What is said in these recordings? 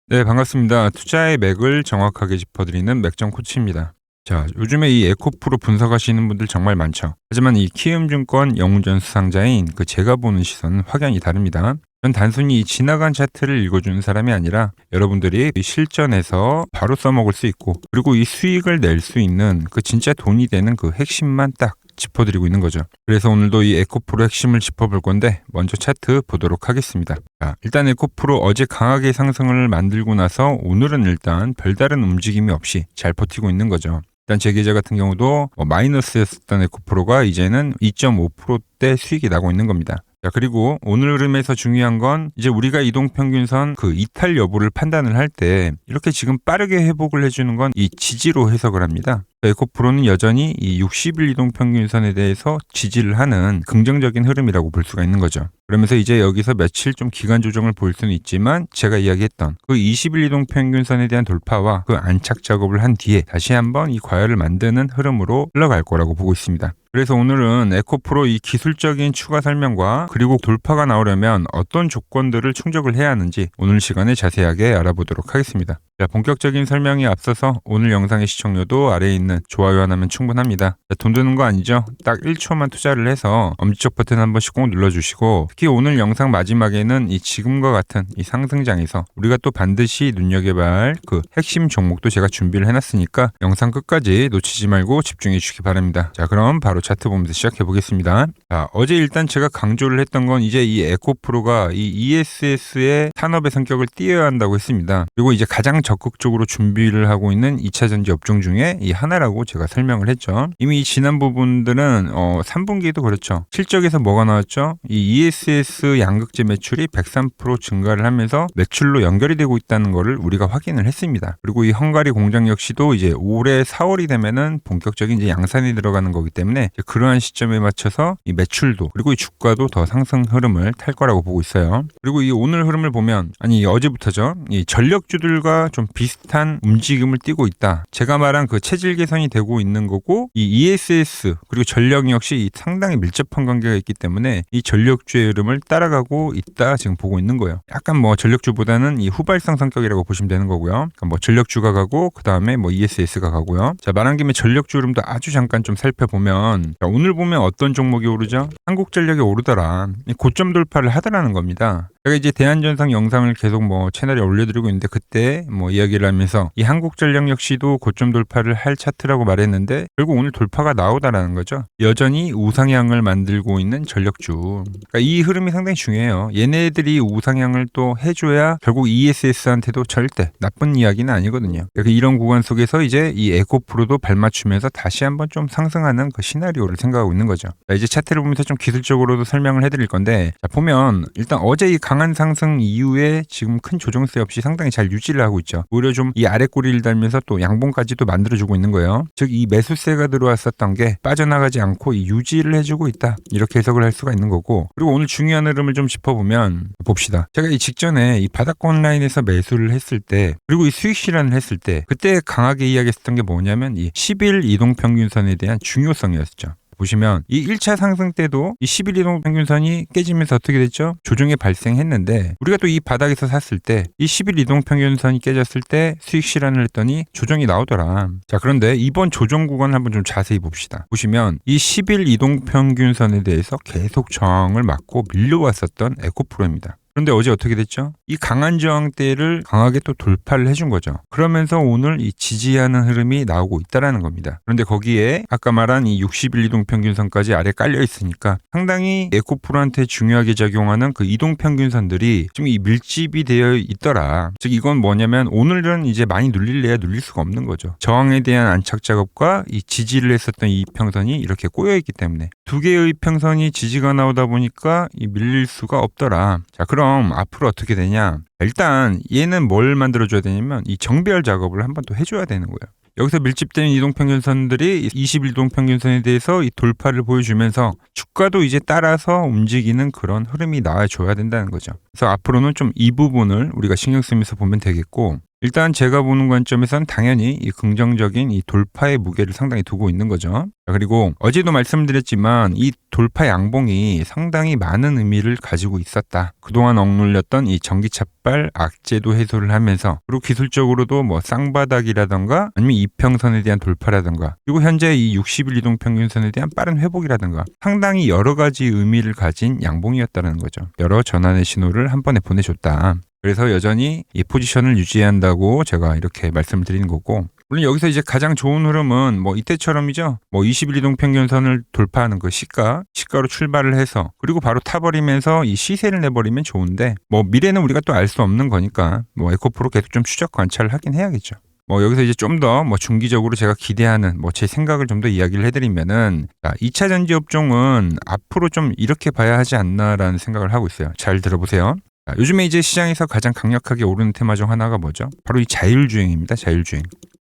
네, 반갑습니다. 투자의 맥을 정확하게 짚어드리는 맥정 코치입니다. 자, 요즘에 이 에코프로 분석하시는 분들 정말 많죠. 하지만 이 키움증권 영웅전 수상자인 제가 보는 시선은 확연히 다릅니다. 전 단순히 이 지나간 차트를 읽어주는 사람이 아니라 여러분들이 이 실전에서 바로 써먹을 수 있고, 그리고 이 수익을 낼 수 있는 진짜 돈이 되는 핵심만 딱 짚어드리고 있는 거죠. 그래서 오늘도 이 에코프로 핵심을 짚어볼 건데, 먼저 차트 보도록 하겠습니다. 자, 일단 에코프로 어제 강하게 상승을 만들고 나서 오늘은 일단 별다른 움직임이 없이 잘 버티고 있는 거죠. 일단 제 계좌 같은 경우도 마이너스였었던 에코프로가 이제는 2.5%대 수익이 나고 있는 겁니다. 자, 그리고 오늘 흐름에서 중요한 건 이제 우리가 이동평균선 이탈 여부를 판단을 할 때 이렇게 지금 빠르게 회복을 해주는 건 이 지지로 해석을 합니다. 에코프로는 여전히 이 60일 이동평균선에 대해서 지지를 하는 긍정적인 흐름이라고 볼 수가 있는 거죠. 그러면서 이제 여기서 며칠 좀 기간 조정을 보일 수는 있지만, 제가 이야기했던 20일 이동평균선에 대한 돌파와 안착 작업을 한 뒤에 다시 한번 이 과열을 만드는 흐름으로 흘러갈 거라고 보고 있습니다. 그래서 오늘은 에코프로 이 기술적인 추가 설명과 그리고 돌파가 나오려면 어떤 조건들을 충족을 해야 하는지 오늘 시간에 자세하게 알아보도록 하겠습니다. 자, 본격적인 설명에 앞서서 오늘 영상의 시청료도 아래에 있는 좋아요 하나면 충분합니다. 자, 돈 드는 거 아니죠? 딱 1초만 투자를 해서 엄지척 버튼 한 번씩 꼭 눌러주시고, 특히 오늘 영상 마지막에는 이 지금과 같은 이 상승장에서 우리가 또 반드시 눈여겨봐야 할 핵심 종목도 제가 준비를 해놨으니까 영상 끝까지 놓치지 말고 집중해 주시기 바랍니다. 자, 그럼 바로 차트 보면서 시작해 보겠습니다. 자, 어제 일단 제가 강조를 했던 건 이제 이 에코프로가 이 ESS의 산업의 성격을 띄어야 한다고 했습니다. 그리고 이제 가장 적극적으로 준비를 하고 있는 2차전지 업종 중에 이 하나라고 제가 설명을 했죠. 이미 지난 부분들은 3분기에도 그렇죠. 실적에서 뭐가 나왔죠? 이 ESS 양극재 매출이 103% 증가를 하면서 매출로 연결이 되고 있다는 것을 우리가 확인을 했습니다. 그리고 이 헝가리 공장 역시도 이제 올해 4월이 되면은 본격적인 이제 양산이 들어가는 거기 때문에 그러한 시점에 맞춰서 이 매출도 그리고 이 주가도 더 상승 흐름을 탈 거라고 보고 있어요. 그리고 이 오늘 흐름을 보면 어제부터죠. 이 전력주들과 좀 비슷한 움직임을 띠고 있다. 제가 말한 체질 개선이 되고 있는 거고, 이 ESS 그리고 전력 역시 상당히 밀접한 관계가 있기 때문에 이 전력주의 흐름을 따라가고 있다 지금 보고 있는 거예요. 약간 전력주보다는 이 후발상 성격이라고 보시면 되는 거고요. 그러니까 전력주가 가고 그 다음에 ESS가 가고요. 자, 말한 김에 전력주 흐름도 아주 잠깐 좀 살펴보면, 자, 오늘 보면 어떤 종목이 오르죠? 한국전력이 오르더라. 고점 돌파를 하더라는 겁니다. 제가 이제 대한전상 영상을 계속 채널에 올려드리고 있는데, 그때 이야기를 하면서 이 한국전력 역시도 고점 돌파를 할 차트라고 말했는데, 결국 오늘 돌파가 나오다라는 거죠. 여전히 우상향을 만들고 있는 전력주. 그러니까 이 흐름이 상당히 중요해요. 얘네들이 우상향을 또 해줘야 결국 ESS한테도 절대 나쁜 이야기는 아니거든요. 이런 구간 속에서 이제 이 에코프로도 발맞추면서 다시 한번 좀 상승하는 시나리오를 생각하고 있는 거죠. 자, 이제 차트를 보면서 좀 기술적으로도 설명을 해드릴 건데, 자, 보면 일단 어제 이 강한 상승 이후에 지금 큰 조정세 없이 상당히 잘 유지를 하고 있죠. 오히려 좀 이 아래 꼬리를 달면서 또 양봉까지도 만들어주고 있는 거예요. 즉 이 매수세가 들어왔었던 게 빠져나가지 않고 이 유지를 해주고 있다, 이렇게 해석을 할 수가 있는 거고, 그리고 오늘 중요한 흐름을 좀 짚어보면 봅시다. 제가 이 직전에 이 바닥권 라인에서 매수를 했을 때, 그리고 이 수익 실현을 했을 때, 그때 강하게 이야기했던 게 뭐냐면 이 10일 이동평균선에 대한 중요성이었죠. 보시면 이 1차 상승 때도 이 10일 이동 평균선이 깨지면서 어떻게 됐죠? 조정이 발생했는데, 우리가 또 이 바닥에서 샀을 때 이 10일 이동 평균선이 깨졌을 때 수익 실현을 했더니 조정이 나오더라. 자, 그런데 이번 조정 구간을 한번 좀 자세히 봅시다. 보시면 이 10일 이동 평균선에 대해서 계속 저항을 맞고 밀려왔었던 에코프로입니다. 그런데 어제 어떻게 됐죠? 이 강한 저항대를 강하게 또 돌파를 해준 거죠. 그러면서 오늘 이 지지하는 흐름이 나오고 있다라는 겁니다. 그런데 거기에 아까 말한 이 60일 이동평균선까지 아래 깔려 있으니까 상당히 에코프로한테 중요하게 작용하는 이동평균선들이 좀 이 밀집이 되어 있더라. 즉 이건 뭐냐면 오늘은 이제 많이 눌릴래야 눌릴 수가 없는 거죠. 저항에 대한 안착 작업과 이 지지를 했었던 이 평선이 이렇게 꼬여 있기 때문에 두 개의 평선이 지지가 나오다 보니까 이 밀릴 수가 없더라. 자, 그럼 앞으로 어떻게 되냐? 일단 얘는 뭘 만들어줘야 되냐면 이 정배열 작업을 한번 또 해줘야 되는 거예요. 여기서 밀집된 이동평균선들이 20일 이동평균선에 대해서 이 돌파를 보여주면서 주가도 이제 따라서 움직이는 그런 흐름이 나와줘야 된다는 거죠. 그래서 앞으로는 좀 이 부분을 우리가 신경 쓰면서 보면 되겠고, 일단 제가 보는 관점에선 당연히 이 긍정적인 이 돌파의 무게를 상당히 두고 있는 거죠. 그리고 어제도 말씀드렸지만 이 돌파 양봉이 상당히 많은 의미를 가지고 있었다. 그동안 억눌렸던 이 전기차발 악재도 해소를 하면서, 그리고 기술적으로도 뭐 쌍바닥이라던가 아니면 이평선에 대한 돌파라던가, 그리고 현재 이 60일 이동평균선에 대한 빠른 회복이라던가 상당히 여러 가지 의미를 가진 양봉이었다는 거죠. 여러 전환의 신호를 한 번에 보내줬다. 그래서 여전히 이 포지션을 유지한다고 제가 이렇게 말씀을 드리는 거고, 물론 여기서 이제 가장 좋은 흐름은 뭐 이때처럼이죠. 뭐 20일 이동 평균선을 돌파하는 그 시가로 출발을 해서 그리고 바로 타버리면서 이 시세를 내버리면 좋은데, 뭐 미래는 우리가 또 알 수 없는 거니까 뭐 에코프로 계속 좀 추적 관찰을 하긴 해야겠죠. 뭐 여기서 이제 좀 더 뭐 중기적으로 제가 기대하는 뭐 제 생각을 좀 더 이야기를 해드리면은, 2차 전지 업종은 앞으로 좀 이렇게 봐야 하지 않나라는 생각을 하고 있어요. 잘 들어보세요. 요즘에 이제 시장에서 가장 강력하게 오르는 테마 중 하나가 뭐죠? 바로 이 자율주행입니다. 자율주행.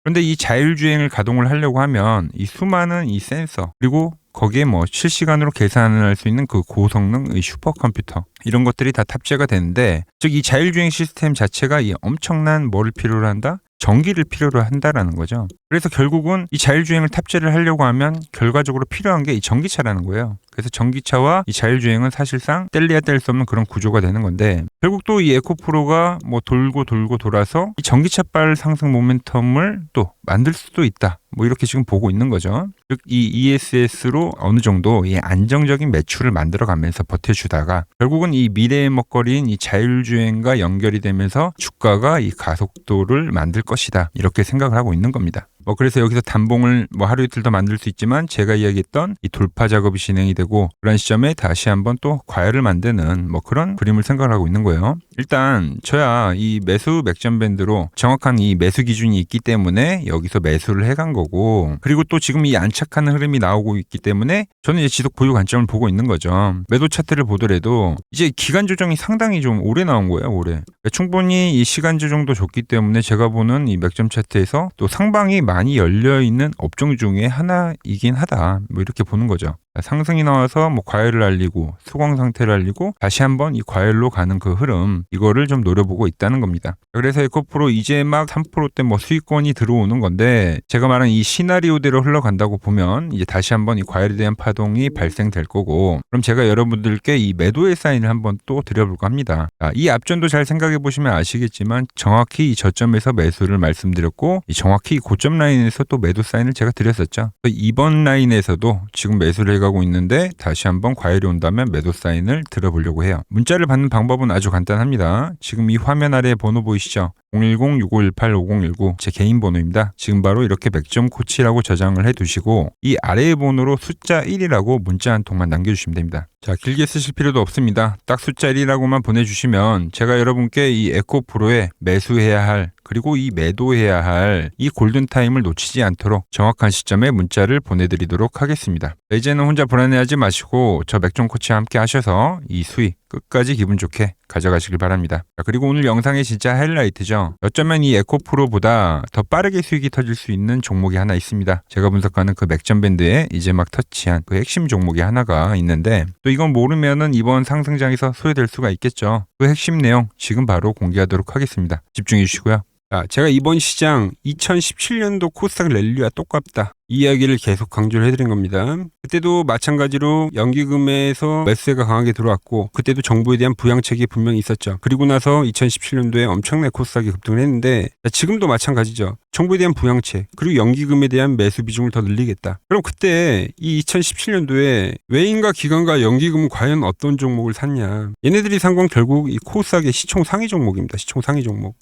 그런데 이 자율주행을 가동을 하려고 하면 이 수많은 이 센서, 그리고 거기에 뭐 실시간으로 계산을 할 수 있는 그 고성능 슈퍼컴퓨터, 이런 것들이 다 탑재가 되는데, 즉 이 자율주행 시스템 자체가 이 엄청난 뭐를 필요로 한다? 전기를 필요로 한다라는 거죠. 그래서 결국은 이 자율주행을 탑재를 하려고 하면 결과적으로 필요한 게 이 전기차라는 거예요. 그래서 전기차와 이 자율주행은 사실상 뗄래야 뗄 수 없는 그런 구조가 되는 건데, 결국 또 이 에코프로가 뭐 돌고 돌아서 이 전기차발 상승 모멘텀을 또 만들 수도 있다. 뭐 이렇게 지금 보고 있는 거죠. 즉 이 ESS로 어느 정도 이 안정적인 매출을 만들어가면서 버텨주다가 결국은 이 미래의 먹거리인 이 자율주행과 연결이 되면서 주가가 이 가속도를 만들 것이다. 이렇게 생각을 하고 있는 겁니다. 뭐 그래서 여기서 단봉을 뭐 하루 이틀 더 만들 수 있지만, 제가 이야기했던 이 돌파 작업이 진행이 되고 그런 시점에 다시 한번 또 과열을 만드는 뭐 그런 그림을 생각을 하고 있는 거예요. 일단 저야 이 매수 맥점 밴드로 정확한 이 매수 기준이 있기 때문에 여기서 매수를 해간 거고, 그리고 또 지금 이 안착하는 흐름이 나오고 있기 때문에 저는 이제 지속 보유 관점을 보고 있는 거죠. 매도 차트를 보더라도 이제 기간 조정이 상당히 좀 오래 나온 거예요. 오래. 충분히 이 시간 조정도 좋기 때문에 제가 보는 이 맥점 차트에서 또 상방이 많이 열려있는 업종 중에 하나이긴 하다. 뭐 이렇게 보는 거죠. 상승이 나와서 뭐 과열을 알리고 수광 상태를 알리고 다시 한번 이 과열로 가는 그 흐름, 이거를 좀 노려보고 있다는 겁니다. 그래서 에코프로 이제 막 3%대 뭐 수익권이 들어오는 건데, 제가 말한 이 시나리오대로 흘러간다고 보면 이제 다시 한번 이 과열에 대한 파동이 발생될 거고, 그럼 제가 여러분들께 이 매도의 사인을 한번 또 드려볼까 합니다. 이 앞전도 잘 생각해 보시면 아시겠지만 정확히 이 저점에서 매수를 말씀드렸고, 이 정확히 이 고점 라인에서 또 매도 사인을 제가 드렸었죠. 이번 라인에서도 지금 매수를 해가고 있는데 다시 한번 과열이 온다면 매도 사인을 들어보려고 해요. 문자를 받는 방법은 아주 간단합니다. 지금 이 화면 아래에 번호 보이시죠? 010-6518-5019 제 개인 번호입니다. 지금 바로 이렇게 맥점 코치라고 저장을 해두시고 이 아래의 번호로 숫자 1이라고 문자 한 통만 남겨주시면 됩니다. 자, 길게 쓰실 필요도 없습니다. 딱 숫자 1이라고만 보내주시면 제가 여러분께 이 에코프로에 매수해야 할, 그리고 이 매도해야 할 이 골든타임을 놓치지 않도록 정확한 시점에 문자를 보내드리도록 하겠습니다. 이제는 혼자 불안해하지 마시고 저 맥점 코치와 함께 하셔서 이 수익 끝까지 기분 좋게 가져가시길 바랍니다. 자, 그리고 오늘 영상의 진짜 하이라이트죠. 어쩌면 이 에코프로보다 더 빠르게 수익이 터질 수 있는 종목이 하나 있습니다. 제가 분석하는 그 맥점 밴드에 이제 막 터치한 그 핵심 종목이 하나가 있는데, 또 이건 모르면은 이번 상승장에서 소외될 수가 있겠죠. 그 핵심 내용 지금 바로 공개하도록 하겠습니다. 집중해 주시고요. 자, 제가 이번 시장 2017년도 코스닥 랠리와 똑같다, 이 이야기를 계속 강조를 해드린 겁니다. 그때도 마찬가지로 연기금에서 매수세가 강하게 들어왔고, 그때도 정부에 대한 부양책이 분명히 있었죠. 그리고 나서 2017년도에 엄청나게 코스닥이 급등을 했는데, 지금도 마찬가지죠. 정부에 대한 부양책, 그리고 연기금에 대한 매수 비중을 더 늘리겠다. 그럼 그때 이 2017년도에 외인과 기관과 연기금은 과연 어떤 종목을 샀냐? 얘네들이 산 건 결국 이 코스닥의 시총 상위 종목입니다. 시총 상위 종목.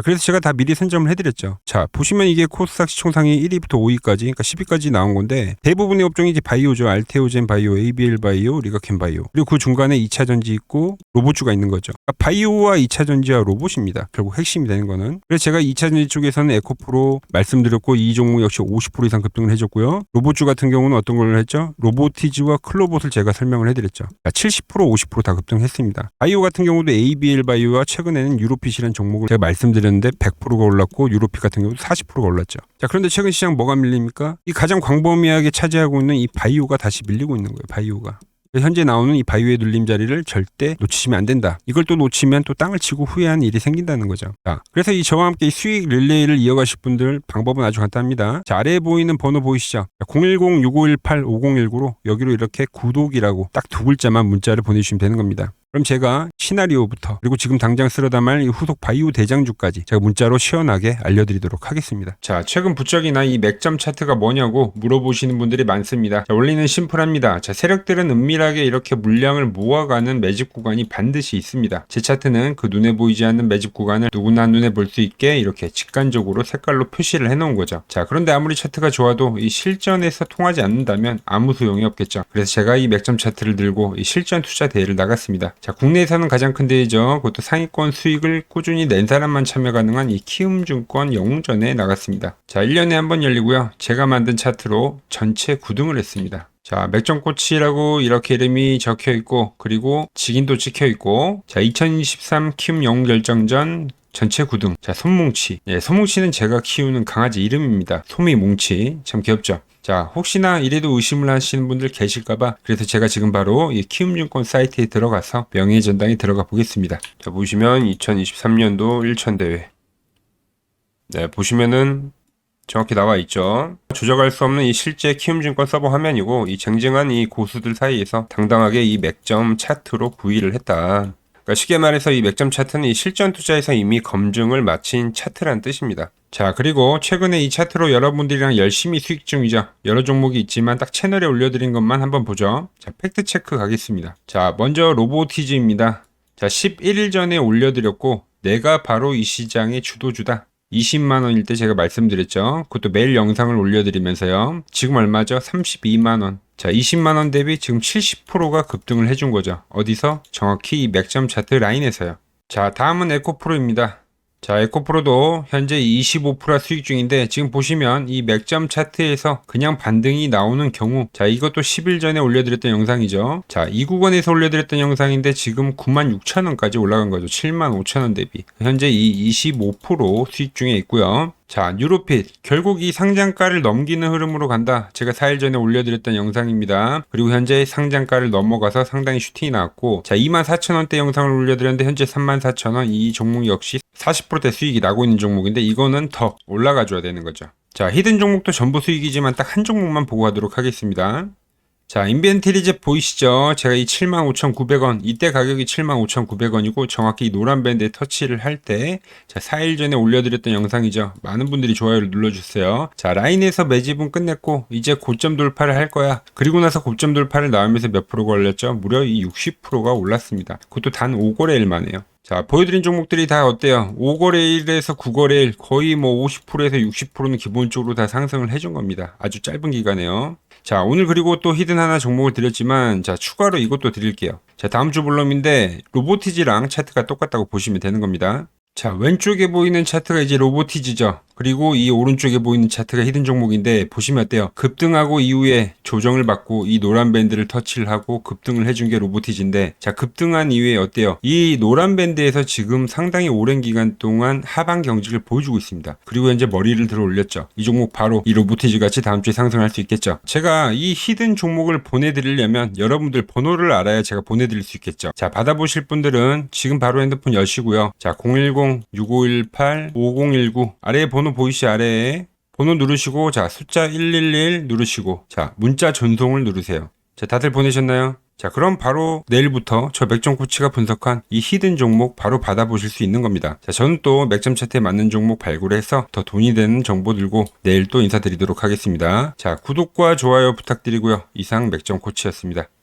그래서 제가 다 미리 선점을 해드렸죠. 자, 보시면 이게 코스닥 시총 상위 1위부터 5위까지, 그러니까 10위까지 나온 건데, 대부분의 업종이 이제 바이오죠. 알테오젠 바이오, ABL 바이오, 리가켄 바이오. 그리고 그 중간에 2차 전지 있고 로봇주가 있는 거죠. 그러니까 바이오와 2차 전지와 로봇입니다. 결국 핵심이 되는 거는. 그래서 제가 2차 전지 쪽에서는 에코프로 말씀드렸고, 이 종목 역시 50% 이상 급등을 해줬고요. 로봇주 같은 경우는 어떤 걸 했죠? 로보티즈와 클로봇을 제가 설명을 해드렸죠. 70%, 50% 다 급등했습니다. 바이오 같은 경우도 ABL 바이오와 최근에는 유로핏이라는 종목을 제가 말씀드렸는데 100%가 올랐고, 유로핏 같은 경우도 40%가 올랐죠. 자, 그런데 최근 시장 뭐가 밀립니까? 이 가장 광범위하게 차지하고 있는 이 바이오가 다시 밀리고 있는 거예요. 바이오가. 현재 나오는 이 바이오의 눌림 자리를 절대 놓치시면 안 된다. 이걸 또 놓치면 또 땅을 치고 후회하는 일이 생긴다는 거죠. 자, 그래서 이 저와 함께 이 수익 릴레이를 이어가실 분들 방법은 아주 간단합니다. 자, 아래에 보이는 번호 보이시죠? 010-6518-5019로 여기로 이렇게 구독이라고 딱 두 글자만 문자를 보내주시면 되는 겁니다. 그럼 제가 시나리오부터 그리고 지금 당장 쓸어 담을 이 후속 바이오 대장주까지 제가 문자로 시원하게 알려드리도록 하겠습니다. 자, 최근 부쩍이나 이 맥점 차트가 뭐냐고 물어보시는 분들이 많습니다. 자, 원리는 심플합니다. 자, 세력들은 은밀하게 이렇게 물량을 모아가는 매집 구간이 반드시 있습니다. 제 차트는 그 눈에 보이지 않는 매집 구간을 누구나 눈에 볼 수 있게 이렇게 직관적으로 색깔로 표시를 해놓은 거죠. 자, 그런데 아무리 차트가 좋아도 이 실전에서 통하지 않는다면 아무 소용이 없겠죠. 그래서 제가 이 맥점 차트를 들고 이 실전 투자 대회를 나갔습니다. 자, 국내에서는 가장 큰 대회죠. 그것도 상위권 수익을 꾸준히 낸 사람만 참여 가능한 이 키움증권 영웅전에 나갔습니다. 자, 1년에 한 번 열리고요. 제가 만든 차트로 전체 9등을 했습니다. 자, 맥점코치라고 이렇게 이름이 적혀 있고, 그리고 직인도 찍혀 있고, 자, 2023 키움 영웅 결정전 전체 9등. 자, 솜뭉치. 예, 솜뭉치는 제가 키우는 강아지 이름입니다. 솜이뭉치. 참 귀엽죠? 자, 혹시나 이래도 의심을 하시는 분들 계실까봐 그래서 제가 지금 바로 이 키움증권 사이트에 들어가서 명예의 전당에 들어가 보겠습니다. 자, 보시면 2023년도 1천대회. 네, 보시면은 정확히 나와 있죠. 조작할 수 없는 이 실제 키움증권 서버 화면이고, 이 쟁쟁한 이 고수들 사이에서 당당하게 이 맥점 차트로 구의를 했다. 그러니까 쉽게 말해서 이 맥점 차트는 이 실전 투자에서 이미 검증을 마친 차트란 뜻입니다. 자, 그리고 최근에 이 차트로 여러분들이랑 열심히 수익 중이죠. 여러 종목이 있지만 딱 채널에 올려드린 것만 한번 보죠. 자, 팩트 체크 가겠습니다. 자, 먼저 로보티즈입니다. 자, 11일 전에 올려드렸고, 내가 바로 이 시장의 주도주다. 20만원일 때 제가 말씀드렸죠. 그것도 매일 영상을 올려드리면서요. 지금 얼마죠? 32만원. 자, 20만원 대비 지금 70%가 급등을 해준 거죠. 어디서? 정확히 이 맥점 차트 라인에서요. 자, 다음은 에코프로입니다. 자, 에코프로도 현재 25% 수익 중인데 지금 보시면 이 맥점 차트에서 그냥 반등이 나오는 경우, 자, 이것도 10일 전에 올려드렸던 영상이죠. 자, 이 구간에서 올려드렸던 영상인데 지금 96,000원까지 올라간 거죠. 75,000원 대비. 현재 이 25% 수익 중에 있고요. 자, 뉴로핏. 결국 이 상장가를 넘기는 흐름으로 간다. 제가 4일 전에 올려드렸던 영상입니다. 그리고 현재 상장가를 넘어가서 상당히 슈팅이 나왔고, 자, 24,000원대 영상을 올려드렸는데 현재 34,000원. 이 종목 역시 40%대 수익이 나고 있는 종목인데 이거는 더 올라가줘야 되는 거죠. 자, 히든 종목도 전부 수익이지만 딱 한 종목만 보고 가도록 하겠습니다. 자, 인벤트리즈 보이시죠? 제가 이 75,900원, 이때 가격이 75,900원이고 정확히 이 노란 밴드에 터치를 할 때, 자, 4일 전에 올려드렸던 영상이죠. 많은 분들이 좋아요를 눌러주세요. 자, 라인에서 매집은 끝냈고 이제 고점 돌파를 할 거야. 그리고 나서 고점 돌파를 나오면서 몇 프로가 올렸죠? 무려 이 60%가 올랐습니다. 그것도 단 5거래일 만에요. 자, 보여드린 종목들이 다 어때요? 5거래일에서 9거래일 거의 뭐 50%에서 60%는 기본적으로 다 상승을 해준 겁니다. 아주 짧은 기간에요. 자, 오늘 그리고 또 히든 하나 종목을 드렸지만, 자, 추가로 이것도 드릴게요. 자, 다음 주 볼럼인데 로보티즈랑 차트가 똑같다고 보시면 되는 겁니다. 자, 왼쪽에 보이는 차트가 이제 로보티즈죠. 그리고 이 오른쪽에 보이는 차트가 히든 종목인데 보시면 어때요? 급등하고 이후에 조정을 받고 이 노란 밴드를 터치를 하고 급등을 해준 게 로보티즈인데, 자, 급등한 이후에 어때요? 이 노란 밴드에서 지금 상당히 오랜 기간 동안 하방 경직을 보여주고 있습니다. 그리고 현재 머리를 들어 올렸죠. 이 종목 바로 이 로보티즈 같이 다음 주에 상승할 수 있겠죠. 제가 이 히든 종목을 보내드리려면 여러분들 번호를 알아야 제가 보내드릴 수 있겠죠. 자, 받아보실 분들은 지금 바로 핸드폰 여시고요. 자, 010-6518-5019 아래에 번호 보이시 아래에 번호 누르시고, 자, 숫자 111 누르시고, 자, 문자 전송을 누르세요. 자, 다들 보내셨나요? 자, 그럼 바로 내일부터 저 맥점 코치가 분석한 이 히든 종목 바로 받아보실 수 있는 겁니다. 자, 저는 또 맥점 차트에 맞는 종목 발굴해서 더 돈이 되는 정보 들고 내일 또 인사드리도록 하겠습니다. 자, 구독과 좋아요 부탁드리고요. 이상 맥점 코치였습니다.